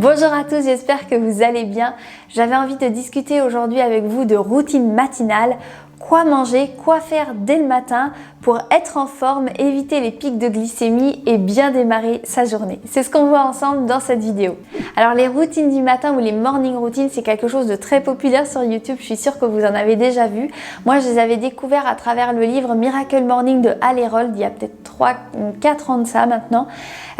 Bonjour à tous, j'espère que vous allez bien. J'avais envie de discuter aujourd'hui avec vous de routine matinale. Quoi manger, quoi faire dès le matin pour être en forme, éviter les pics de glycémie et bien démarrer sa journée. C'est ce qu'on voit ensemble dans cette vidéo. Alors les routines du matin ou les morning routines, c'est quelque chose de très populaire sur YouTube. Je suis sûre que vous en avez déjà vu. Moi, je les avais découverts à travers le livre Miracle Morning de Hal Herold, il y a peut-être 3 ou 4 ans de ça maintenant.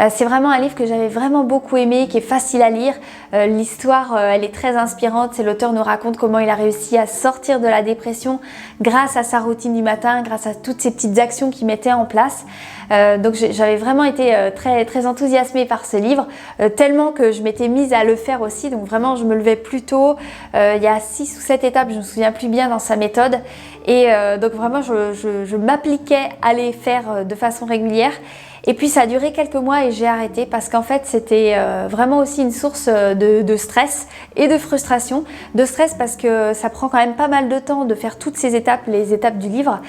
C'est vraiment un livre que j'avais vraiment beaucoup aimé, qui est facile à lire. L'histoire, elle est très inspirante. C'est l'auteur nous raconte comment il a réussi à sortir de la dépression grâce à sa routine du matin, grâce à toutes ces petites actions qu'il mettait en place. Donc j'avais vraiment été très enthousiasmée par ce livre, tellement que je m'étais mise à le faire aussi. Donc vraiment, je me levais plus tôt. Il y a 6 ou 7 étapes, je ne me souviens plus bien dans sa méthode. Et donc vraiment, je m'appliquais à les faire de façon régulière. Et puis ça a duré quelques mois et j'ai arrêté parce qu'en fait c'était vraiment aussi une source de stress et de frustration. De stress parce que ça prend quand même pas mal de temps de faire toutes ces étapes, les étapes du livre.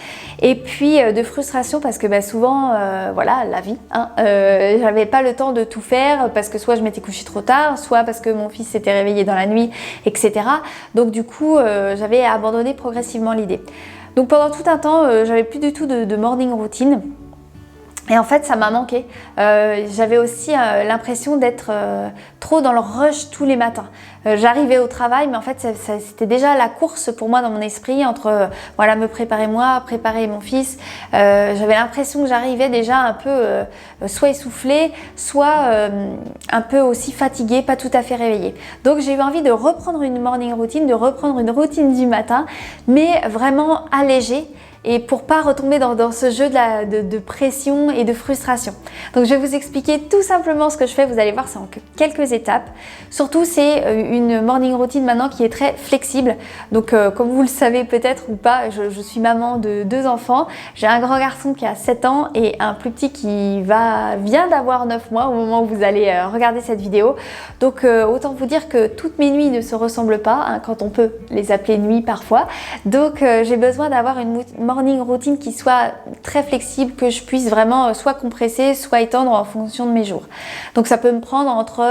Et puis de frustration parce que souvent, voilà, la vie, j'avais pas le temps de tout faire parce que soit je m'étais couchée trop tard, soit parce que mon fils s'était réveillé dans la nuit, etc. Donc du coup, j'avais abandonné progressivement l'idée. Donc pendant tout un temps, j'avais plus du tout de morning routine. Et en fait, ça m'a manqué. J'avais aussi l'impression d'être trop dans le rush tous les matins. J'arrivais au travail, mais en fait, c'était déjà la course pour moi dans mon esprit entre voilà, me préparer moi, préparer mon fils. J'avais l'impression que j'arrivais déjà un peu soit essoufflée, soit un peu aussi fatiguée, pas tout à fait réveillée. Donc, j'ai eu envie de reprendre une morning routine, de reprendre une routine du matin, mais vraiment allégée. Et pour pas retomber dans ce jeu de pression et de frustration. Donc je vais vous expliquer tout simplement ce que je fais, vous allez voir, c'est en quelques étapes. Surtout c'est une morning routine maintenant qui est très flexible. Donc comme vous le savez peut-être ou pas, je suis maman de 2 enfants. J'ai un grand garçon qui a 7 ans et un plus petit qui vient d'avoir 9 mois au moment où vous allez regarder cette vidéo. Donc autant vous dire que toutes mes nuits ne se ressemblent pas, quand on peut les appeler nuits parfois. Donc j'ai besoin d'avoir une morning routine qui soit très flexible, que je puisse vraiment soit compresser, soit étendre en fonction de mes jours. Donc ça peut me prendre entre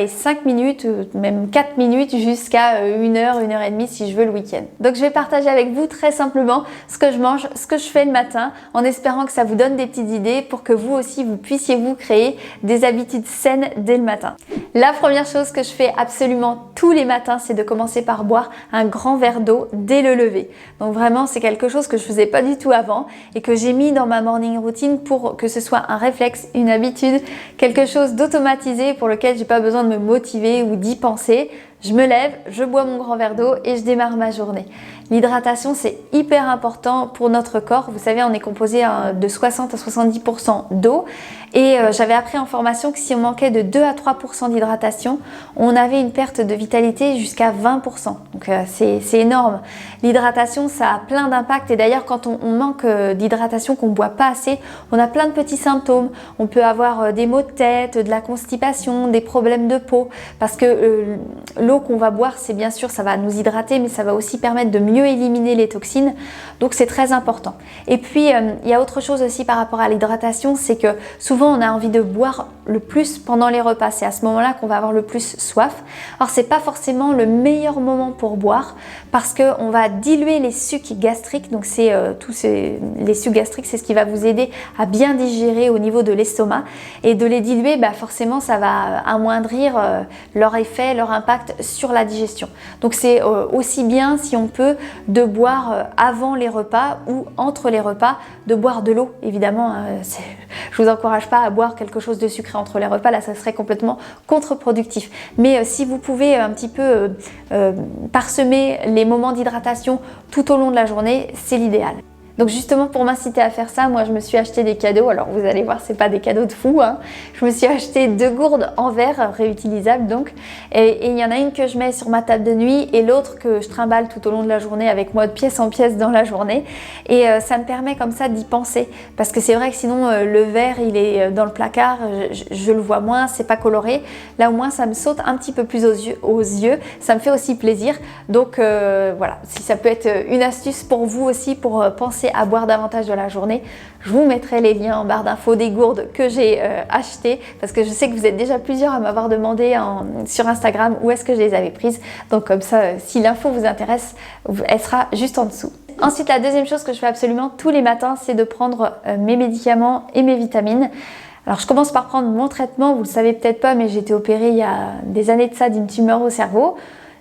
5 minutes, même 4 minutes jusqu'à 1 heure, 1 heure et demie si je veux le week-end. Donc je vais partager avec vous très simplement ce que je mange, ce que je fais le matin, en espérant que ça vous donne des petites idées pour que vous aussi vous puissiez vous créer des habitudes saines dès le matin. La première chose que je fais absolument tous les matins, c'est de commencer par boire un grand verre d'eau dès le lever. Donc vraiment, c'est quelque chose que je faisais pas du tout avant et que j'ai mis dans ma morning routine pour que ce soit un réflexe, une habitude, quelque chose d'automatisé pour lequel j'ai pas besoin de me motiver ou d'y penser. Je me lève, je bois mon grand verre d'eau et je démarre ma journée. L'hydratation, c'est hyper important pour notre corps. Vous savez, on est composé de 60 à 70% d'eau. Et j'avais appris en formation que si on manquait de 2 à 3% d'hydratation, on avait une perte de vitalité jusqu'à 20%. Donc c'est énorme. L'hydratation, ça a plein d'impacts. Et d'ailleurs, quand on manque d'hydratation, qu'on ne boit pas assez, on a plein de petits symptômes. On peut avoir des maux de tête, de la constipation, des problèmes de peau. Parce que l'eau qu'on va boire, c'est bien sûr, ça va nous hydrater, mais ça va aussi permettre de mieux éliminer les toxines. Donc c'est très important. Et puis, il y a autre chose aussi par rapport à l'hydratation, c'est que souvent on a envie de boire le plus pendant les repas. C'est à ce moment-là qu'on va avoir le plus soif. Alors c'est pas forcément le meilleur moment pour boire parce qu'on va diluer les sucs gastriques. Donc c'est les sucs gastriques, c'est ce qui va vous aider à bien digérer au niveau de l'estomac. Et de les diluer, forcément ça va amoindrir leur effet, leur impact sur la digestion. Donc c'est aussi bien, si on peut, de boire avant les repas ou entre les repas, de boire de l'eau. Évidemment, je vous encourage pas à boire quelque chose de sucré entre les repas, là ça serait complètement contre-productif. Mais si vous pouvez un petit peu parsemer les moments d'hydratation tout au long de la journée, c'est l'idéal. Donc justement pour m'inciter à faire ça, moi je me suis acheté des cadeaux. Alors vous allez voir, c'est pas des cadeaux de fou, hein. Je me suis acheté 2 gourdes en verre réutilisables donc. Et il y en a une que je mets sur ma table de nuit et l'autre que je trimballe tout au long de la journée avec moi de pièce en pièce dans la journée. Et ça me permet comme ça d'y penser. Parce que c'est vrai que sinon le verre il est dans le placard, je le vois moins, c'est pas coloré. Là au moins ça me saute un petit peu plus aux yeux. Ça me fait aussi plaisir. Donc voilà, si ça peut être une astuce pour vous aussi pour penser commencer à boire davantage de la journée. Je vous mettrai les liens en barre d'infos des gourdes que j'ai achetées parce que je sais que vous êtes déjà plusieurs à m'avoir demandé sur Instagram où est-ce que je les avais prises. Donc comme ça, si l'info vous intéresse, elle sera juste en dessous. Ensuite, la deuxième chose que je fais absolument tous les matins, c'est de prendre mes médicaments et mes vitamines. Alors je commence par prendre mon traitement, vous le savez peut-être pas, mais j'ai été opérée il y a des années de ça d'une tumeur au cerveau.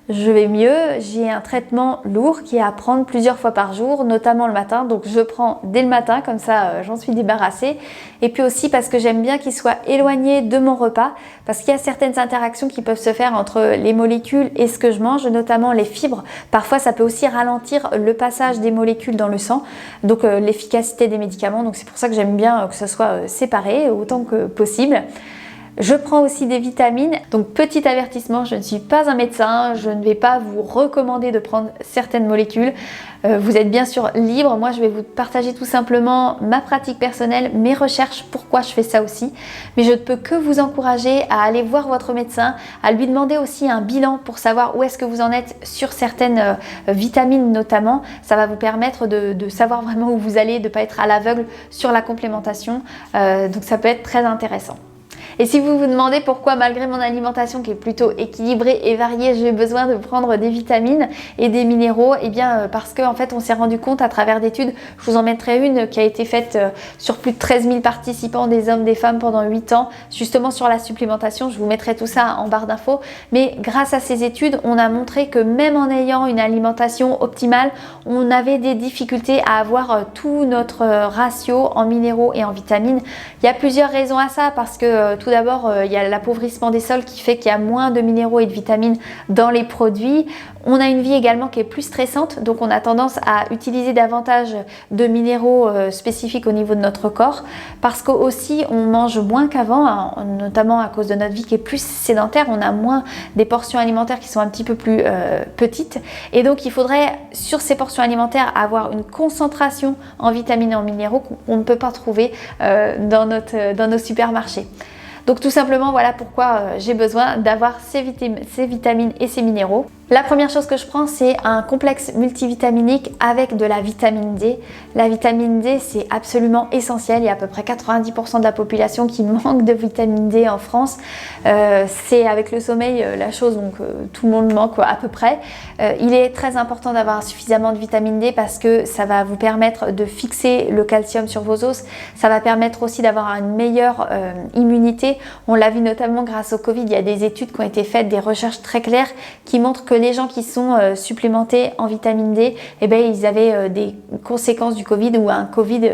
Je vais mieux, j'ai un traitement lourd qui est à prendre plusieurs fois par jour, notamment le matin, donc je prends dès le matin, comme ça j'en suis débarrassée. Et puis aussi parce que j'aime bien qu'il soit éloigné de mon repas, parce qu'il y a certaines interactions qui peuvent se faire entre les molécules et ce que je mange, notamment les fibres. Parfois ça peut aussi ralentir le passage des molécules dans le sang, donc l'efficacité des médicaments, donc c'est pour ça que j'aime bien que ce soit séparé autant que possible. Je prends aussi des vitamines, donc petit avertissement, je ne suis pas un médecin, je ne vais pas vous recommander de prendre certaines molécules. Vous êtes bien sûr libre, moi je vais vous partager tout simplement ma pratique personnelle, mes recherches, pourquoi je fais ça aussi. Mais je ne peux que vous encourager à aller voir votre médecin, à lui demander aussi un bilan pour savoir où est-ce que vous en êtes sur certaines vitamines notamment. Ça va vous permettre de savoir vraiment où vous allez, de ne pas être à l'aveugle sur la complémentation, donc ça peut être très intéressant. Et si vous vous demandez pourquoi malgré mon alimentation qui est plutôt équilibrée et variée, j'ai besoin de prendre des vitamines et des minéraux, eh bien parce qu'en fait on s'est rendu compte à travers d'études, je vous en mettrai une qui a été faite sur plus de 13 000 participants, des hommes, des femmes pendant 8 ans, justement sur la supplémentation, je vous mettrai tout ça en barre d'infos, mais grâce à ces études, on a montré que même en ayant une alimentation optimale, on avait des difficultés à avoir tout notre ratio en minéraux et en vitamines. Il y a plusieurs raisons à ça, parce que tout d'abord, il y a l'appauvrissement des sols qui fait qu'il y a moins de minéraux et de vitamines dans les produits. On a une vie également qui est plus stressante, donc on a tendance à utiliser davantage de minéraux spécifiques au niveau de notre corps, parce qu'aussi on mange moins qu'avant, notamment à cause de notre vie qui est plus sédentaire, on a moins des portions alimentaires qui sont un petit peu plus petites, et donc il faudrait sur ces portions alimentaires avoir une concentration en vitamines et en minéraux qu'on ne peut pas trouver dans nos supermarchés. Donc tout simplement, voilà pourquoi j'ai besoin d'avoir ces vitamines et ces minéraux. La première chose que je prends, c'est un complexe multivitaminique avec de la vitamine D. La vitamine D, c'est absolument essentiel. Il y a à peu près 90% de la population qui manque de vitamine D en France. C'est avec le sommeil la chose, donc tout le monde manque à peu près. Il est très important d'avoir suffisamment de vitamine D parce que ça va vous permettre de fixer le calcium sur vos os. Ça va permettre aussi d'avoir une meilleure immunité. On l'a vu notamment grâce au Covid. Il y a des études qui ont été faites, des recherches très claires qui montrent que les gens qui sont supplémentés en vitamine D, eh bien, ils avaient des conséquences du Covid ou un Covid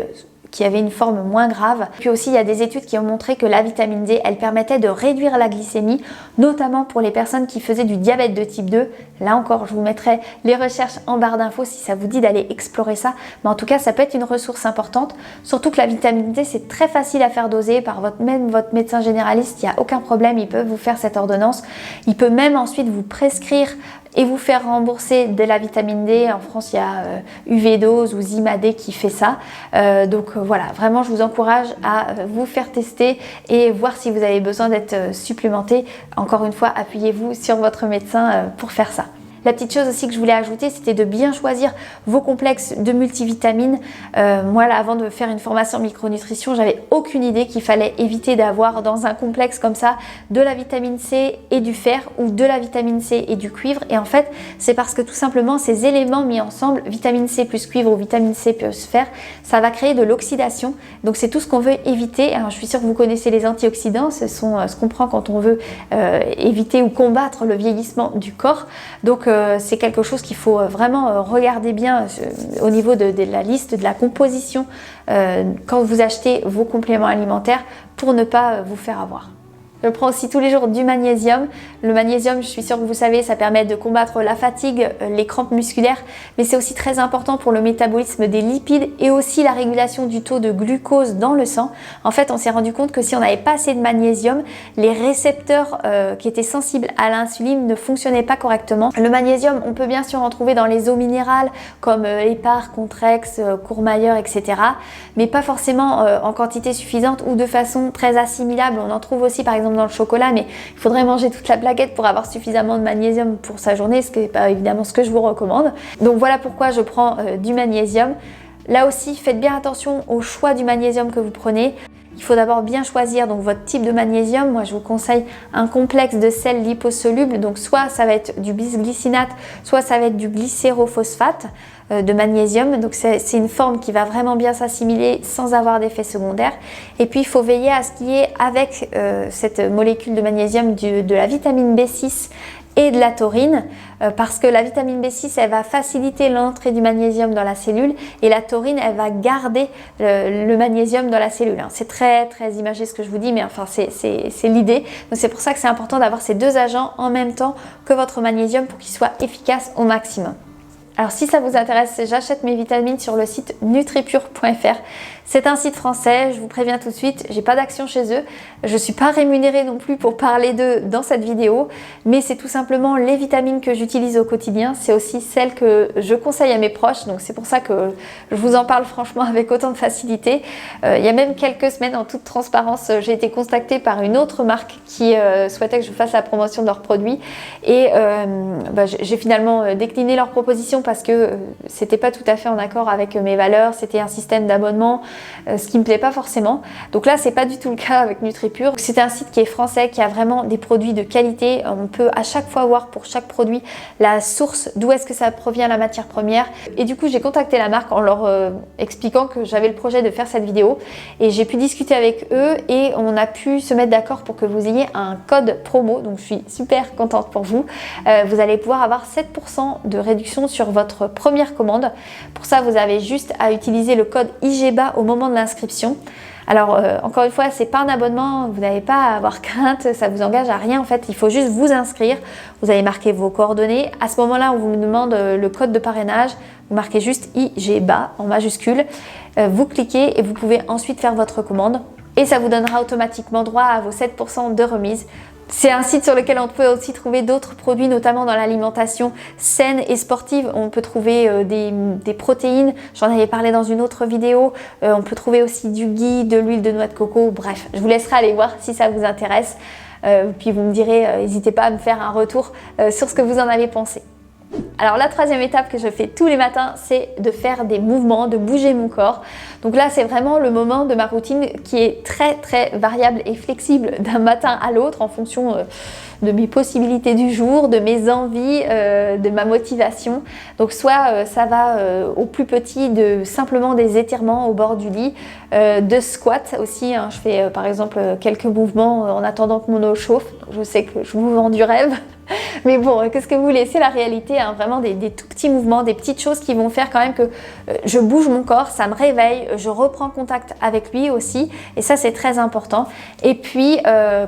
qui avait une forme moins grave. Puis aussi, il y a des études qui ont montré que la vitamine D, elle permettait de réduire la glycémie, notamment pour les personnes qui faisaient du diabète de type 2. Là encore, je vous mettrai les recherches en barre d'infos si ça vous dit d'aller explorer ça. Mais en tout cas, ça peut être une ressource importante. Surtout que la vitamine D, c'est très facile à faire doser par même votre médecin généraliste. Il n'y a aucun problème, il peut vous faire cette ordonnance. Il peut même ensuite vous prescrire et vous faire rembourser de la vitamine D. En France, il y a UV-Dose ou Zimadé qui fait ça. Donc voilà, vraiment, je vous encourage à vous faire tester et voir si vous avez besoin d'être supplémenté. Encore une fois, appuyez-vous sur votre médecin pour faire ça. La petite chose aussi que je voulais ajouter, c'était de bien choisir vos complexes de multivitamines. Moi, là, avant de faire une formation en micronutrition, j'avais aucune idée qu'il fallait éviter d'avoir dans un complexe comme ça de la vitamine C et du fer ou de la vitamine C et du cuivre. Et en fait, c'est parce que tout simplement, ces éléments mis ensemble, vitamine C plus cuivre ou vitamine C plus fer, ça va créer de l'oxydation. Donc, c'est tout ce qu'on veut éviter. Alors, je suis sûre que vous connaissez les antioxydants. Ce sont ce qu'on prend quand on veut éviter ou combattre le vieillissement du corps. Donc, c'est quelque chose qu'il faut vraiment regarder bien au niveau de la liste, de la composition quand vous achetez vos compléments alimentaires pour ne pas vous faire avoir. Je prends aussi tous les jours du magnésium. Le magnésium, je suis sûre que vous savez, ça permet de combattre la fatigue, les crampes musculaires, mais c'est aussi très important pour le métabolisme des lipides et aussi la régulation du taux de glucose dans le sang. En fait, on s'est rendu compte que si on n'avait pas assez de magnésium, les récepteurs qui étaient sensibles à l'insuline ne fonctionnaient pas correctement. Le magnésium, on peut bien sûr en trouver dans les eaux minérales comme Hépar, Contrex, Courmayeur, etc. Mais pas forcément en quantité suffisante ou de façon très assimilable. On en trouve aussi par exemple dans le chocolat, mais il faudrait manger toute la plaquette pour avoir suffisamment de magnésium pour sa journée, ce qui n'est pas évidemment ce que je vous recommande. Donc voilà pourquoi je prends du magnésium. Là aussi, faites bien attention au choix du magnésium que vous prenez. Il faut d'abord bien choisir donc votre type de magnésium. Moi, je vous conseille un complexe de sels liposolubles. Donc, soit ça va être du bisglycinate, soit ça va être du glycérophosphate de magnésium. Donc, c'est une forme qui va vraiment bien s'assimiler sans avoir d'effet secondaire. Et puis, il faut veiller à ce qu'il y ait avec cette molécule de magnésium de la vitamine B6 et de la taurine, parce que la vitamine B6 elle va faciliter l'entrée du magnésium dans la cellule et la taurine elle va garder le magnésium dans la cellule. C'est très imagé ce que je vous dis, mais enfin c'est l'idée. Donc c'est pour ça que c'est important d'avoir ces deux agents en même temps que votre magnésium pour qu'il soit efficace au maximum. Alors si ça vous intéresse, j'achète mes vitamines sur le site nutripure.fr. C'est un site français, je vous préviens tout de suite, j'ai pas d'action chez eux. Je suis pas rémunérée non plus pour parler d'eux dans cette vidéo, mais c'est tout simplement les vitamines que j'utilise au quotidien. C'est aussi celles que je conseille à mes proches, donc c'est pour ça que je vous en parle franchement avec autant de facilité. Il y a même quelques semaines, en toute transparence, j'ai été contactée par une autre marque qui souhaitait que je fasse la promotion de leurs produits et j'ai finalement décliné leur proposition parce que c'était pas tout à fait en accord avec mes valeurs, c'était un système d'abonnement, ce qui me plaît pas forcément. Donc là, c'est pas du tout le cas avec NutriPure. C'est un site qui est français, qui a vraiment des produits de qualité. On peut à chaque fois voir pour chaque produit la source, d'où est-ce que ça provient la matière première. Et du coup, j'ai contacté la marque en leur expliquant que j'avais le projet de faire cette vidéo et j'ai pu discuter avec eux et on a pu se mettre d'accord pour que vous ayez un code promo. Donc je suis super contente pour vous. Vous allez pouvoir avoir 7% de réduction sur votre première commande. Pour ça, vous avez juste à utiliser le code IGBA au moment de l'inscription. Alors encore une fois, c'est pas un abonnement, vous n'avez pas à avoir crainte, ça vous engage à rien en fait, il faut juste vous inscrire, vous allez marquer vos coordonnées. À ce moment-là, on vous demande le code de parrainage, vous marquez juste IGBA en majuscule, vous cliquez et vous pouvez ensuite faire votre commande et ça vous donnera automatiquement droit à vos 7% de remise. C'est un site sur lequel on peut aussi trouver d'autres produits, notamment dans l'alimentation saine et sportive. On peut trouver des protéines, j'en avais parlé dans une autre vidéo. On peut trouver aussi du ghee, de l'huile de noix de coco. Bref, je vous laisserai aller voir si ça vous intéresse. Puis vous me direz, n'hésitez pas à me faire un retour sur ce que vous en avez pensé. Alors la troisième étape que je fais tous les matins, c'est de faire des mouvements, de bouger mon corps. Donc là, c'est vraiment le moment de ma routine qui est très variable et flexible d'un matin à l'autre en fonction de mes possibilités du jour, de mes envies, de ma motivation. Donc soit ça va au plus petit de simplement des étirements au bord du lit, de squat aussi. Je fais par exemple quelques mouvements en attendant que mon eau chauffe. Je sais que je vous vends du rêve. Mais bon, qu'est-ce que vous voulez? C'est la réalité, vraiment des tout petits mouvements, des petites choses qui vont faire quand même que je bouge mon corps, ça me réveille, je reprends contact avec lui aussi et ça c'est très important. Et puis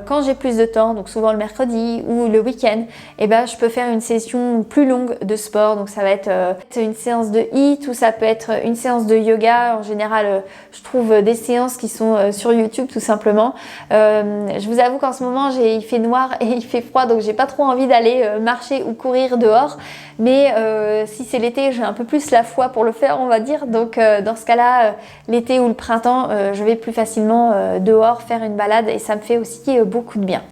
quand j'ai plus de temps, donc souvent le mercredi ou le week-end, je peux faire une session plus longue de sport. Donc ça va être une séance de HIIT ou ça peut être une séance de yoga. En général, je trouve des séances qui sont sur YouTube tout simplement. Je vous avoue qu'en ce moment, il fait noir et il fait froid, donc j'ai pas trop envie d'aller marcher ou courir dehors, mais si c'est l'été, j'ai un peu plus la foi pour le faire, on va dire. Donc dans ce cas-là, l'été ou le printemps, je vais plus facilement dehors faire une balade et ça me fait aussi beaucoup de bien.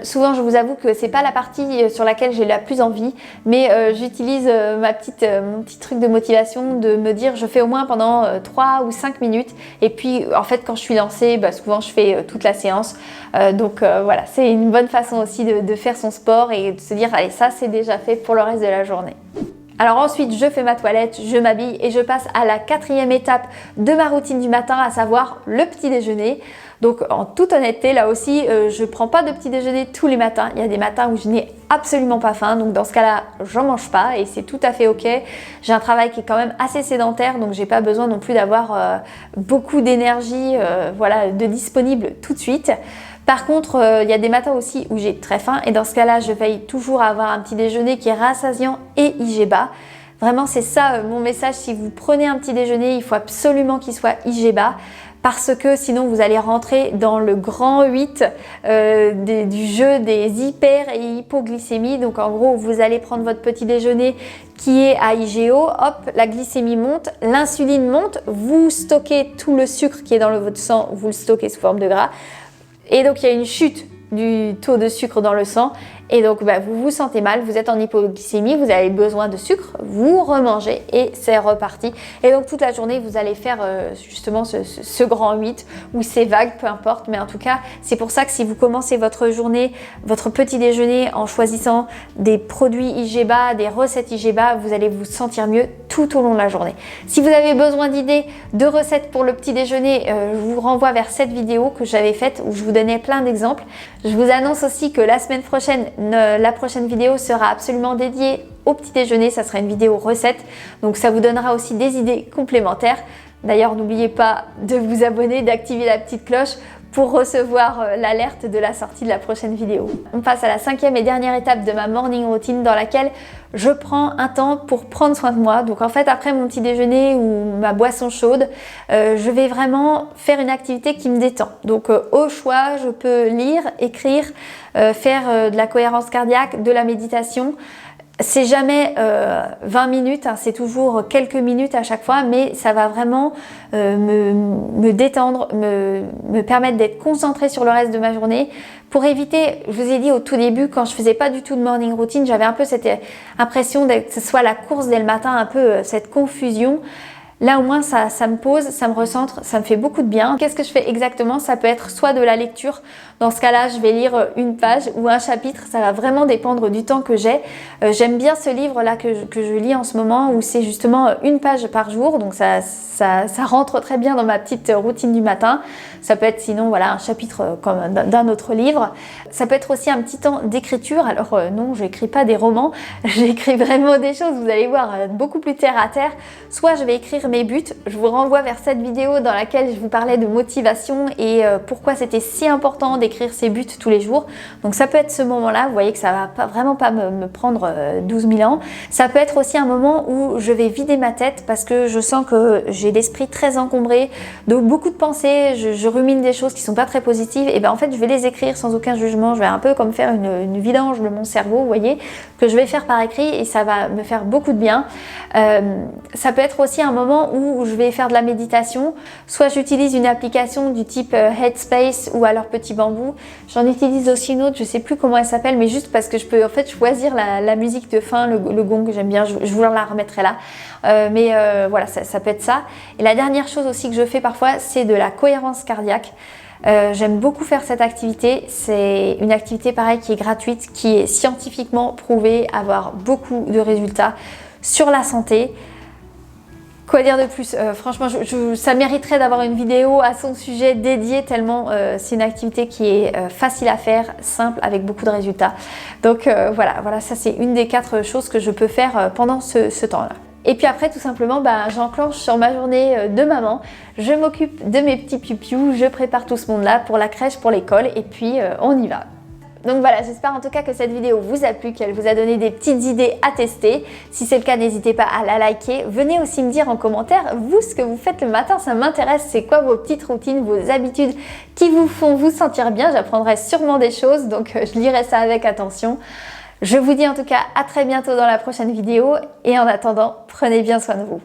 Souvent, je vous avoue que c'est pas la partie sur laquelle j'ai la plus envie, mais j'utilise mon petit truc de motivation de me dire je fais au moins pendant 3 ou 5 minutes et puis en fait quand je suis lancée, souvent je fais toute la séance. Donc voilà, c'est une bonne façon aussi de faire son sport et de se dire allez, ça c'est déjà fait pour le reste de la journée. Alors ensuite, je fais ma toilette, je m'habille et je passe à la 4e étape de ma routine du matin, à savoir le petit déjeuner. Donc en toute honnêteté, là aussi, je ne prends pas de petit déjeuner tous les matins. Il y a des matins où je n'ai absolument pas faim, donc dans ce cas-là, j'en mange pas et c'est tout à fait ok. J'ai un travail qui est quand même assez sédentaire, donc j'ai pas besoin non plus d'avoir beaucoup d'énergie de disponible tout de suite. Par contre, il y a des matins aussi où j'ai très faim et dans ce cas-là, je veille toujours à avoir un petit déjeuner qui est rassasiant et IGBA. Vraiment, c'est ça mon message. Si vous prenez un petit déjeuner, il faut absolument qu'il soit IGBA parce que sinon vous allez rentrer dans le grand 8 du jeu des hyper et hypoglycémies. Donc en gros, vous allez prendre votre petit déjeuner qui est à IGO, hop, la glycémie monte, l'insuline monte, vous stockez tout le sucre qui est dans votre sang, vous le stockez sous forme de gras. Et donc il y a une chute du taux de sucre dans le sang Et donc vous vous sentez mal, vous êtes en hypoglycémie, vous avez besoin de sucre, vous remangez et c'est reparti. Et donc toute la journée vous allez faire justement ce grand 8 ou ces vagues, peu importe, mais en tout cas c'est pour ça que si vous commencez votre journée, votre petit déjeuner en choisissant des produits IGBA, des recettes IGBA, vous allez vous sentir mieux tout au long de la journée. Si vous avez besoin d'idées, de recettes pour le petit déjeuner, je vous renvoie vers cette vidéo que j'avais faite où je vous donnais plein d'exemples. Je vous annonce aussi que la semaine prochaine, la prochaine vidéo sera absolument dédiée au petit déjeuner, ça sera une vidéo recette, donc ça vous donnera aussi des idées complémentaires. D'ailleurs, n'oubliez pas de vous abonner, d'activer la petite cloche pour recevoir l'alerte de la sortie de la prochaine vidéo. On passe à la 5e et dernière étape de ma morning routine dans laquelle je prends un temps pour prendre soin de moi. Donc en fait, après mon petit déjeuner ou ma boisson chaude, je vais vraiment faire une activité qui me détend. Donc au choix, je peux lire, écrire, faire de la cohérence cardiaque, de la méditation. C'est jamais 20 minutes, hein, c'est toujours quelques minutes à chaque fois, mais ça va vraiment me détendre, me permettre d'être concentrée sur le reste de ma journée pour éviter, je vous ai dit au tout début, quand je faisais pas du tout de morning routine, j'avais un peu cette impression que ce soit la course dès le matin, un peu cette confusion. Là au moins ça me pose, ça me recentre, ça me fait beaucoup de bien. Qu'est-ce que je fais exactement? Ça peut être soit de la lecture, dans ce cas-là je vais lire une page ou un chapitre, ça va vraiment dépendre du temps que j'ai. J'aime bien ce livre-là que je lis en ce moment où c'est justement une page par jour, donc ça rentre très bien dans ma petite routine du matin. Ça peut être sinon voilà un chapitre comme d'un autre livre. Ça peut être aussi un petit temps d'écriture. Alors non, je n'écris pas des romans, j'écris vraiment des choses, vous allez voir, beaucoup plus terre à terre. Soit je vais écrire mes buts, je vous renvoie vers cette vidéo dans laquelle je vous parlais de motivation et pourquoi c'était si important d'écrire ses buts tous les jours. Donc ça peut être ce moment-là, vous voyez que ça va vraiment pas me prendre 12 000 ans. Ça peut être aussi un moment où je vais vider ma tête parce que je sens que j'ai l'esprit très encombré, de beaucoup de pensées, je rumine des choses qui sont pas très positives, et bien en fait je vais les écrire sans aucun jugement, je vais un peu comme faire une vidange de mon cerveau, vous voyez, que je vais faire par écrit et ça va me faire beaucoup de bien. Ça peut être aussi un moment où je vais faire de la méditation, soit j'utilise une application du type Headspace ou alors Petit Bambou. J'en utilise aussi une autre, je sais plus comment elle s'appelle, mais juste parce que je peux en fait choisir la musique de fin, le gong que j'aime bien, je vous la remettrai là. Voilà, ça peut être ça. Et la dernière chose aussi que je fais parfois, c'est de la cohérence cardiaque. J'aime beaucoup faire cette activité, c'est une activité pareil qui est gratuite, qui est scientifiquement prouvée avoir beaucoup de résultats sur la santé. Quoi dire de plus? Franchement, ça mériterait d'avoir une vidéo à son sujet dédiée tellement c'est une activité qui est facile à faire, simple, avec beaucoup de résultats. Donc voilà, ça c'est une des 4 choses que je peux faire pendant ce temps-là. Et puis après, tout simplement, j'enclenche sur ma journée de maman. Je m'occupe de mes petits pipious, je prépare tout ce monde-là pour la crèche, pour l'école, et puis on y va. Donc voilà, j'espère en tout cas que cette vidéo vous a plu, qu'elle vous a donné des petites idées à tester. Si c'est le cas, n'hésitez pas à la liker. Venez aussi me dire en commentaire, vous, ce que vous faites le matin, ça m'intéresse. C'est quoi vos petites routines, vos habitudes qui vous font vous sentir bien? J'apprendrai sûrement des choses, donc je lirai ça avec attention. Je vous dis en tout cas à très bientôt dans la prochaine vidéo et en attendant, prenez bien soin de vous.